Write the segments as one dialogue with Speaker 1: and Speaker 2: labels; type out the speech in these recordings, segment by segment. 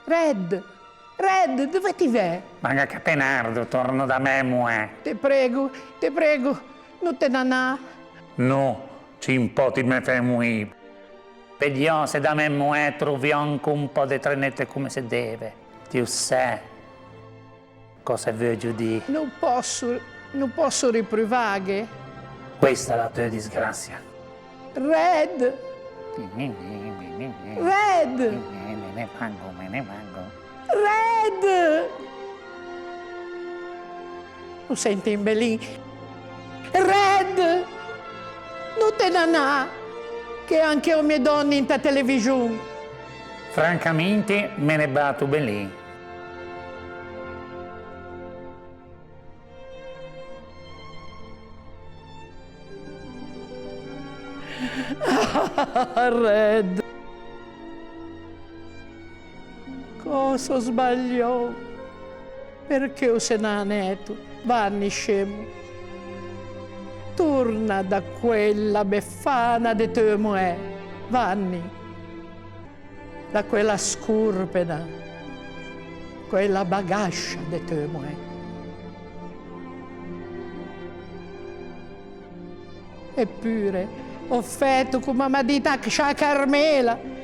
Speaker 1: Red, dove ti vai?
Speaker 2: Ma che catenardo, torno da me, muè.
Speaker 1: Te prego, non te ne andare.
Speaker 2: No, ci impoti me fai muì. Vediamo se da me muè trovi anche un po' di trenette come si deve. Ti sai cosa voglio dire?
Speaker 1: Non posso riprivare.
Speaker 2: Questa è la tua disgrazia.
Speaker 1: Red!
Speaker 2: Me ne vango.
Speaker 1: Red! Non senti in Belin? Red! Non te ne andare, che anche io mie donne in ta televisione.
Speaker 2: Francamente me ne batto belì.
Speaker 1: Red! Cosa sbagliò? Perché o se n'ha netto? Vanni scemo. Torna da quella beffana de te moè. Vanni. Da quella scurpena. Quella bagascia de te moè. Eppure ho fatto come mi ha detto a Carmela.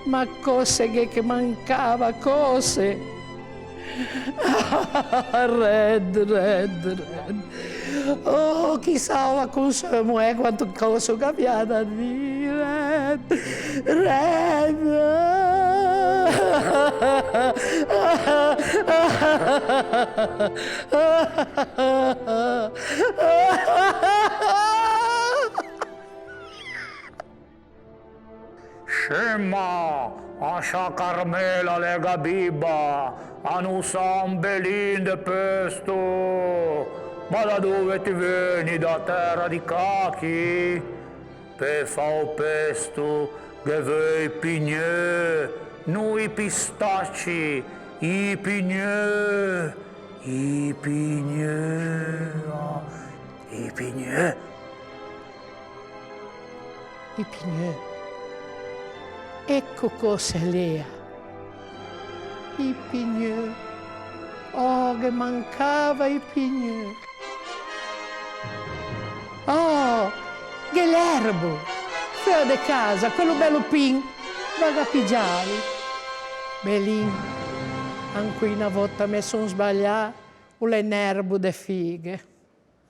Speaker 1: Ma cose che mancava, cose. Red. Oh, chissà con sua muè quanto cosa capiate a dire. Red.
Speaker 2: Scema, ascia Carmela lega bibba, a non san belin de pesto. Ma da dove ti vieni? Da terra di cachi? Per fare pesto, che vuoi pignè, non i pistacci, i pignè, i pignè, i pignè.
Speaker 1: I pignè. Ecco cosa lea. I pignè. Oh, che mancava i pignè. Oh, che l'erbo. Fuori di casa, quello bello pin, vaga a pigiali. Belin, anche una volta mi sono sbagliato, un erbo de fighe.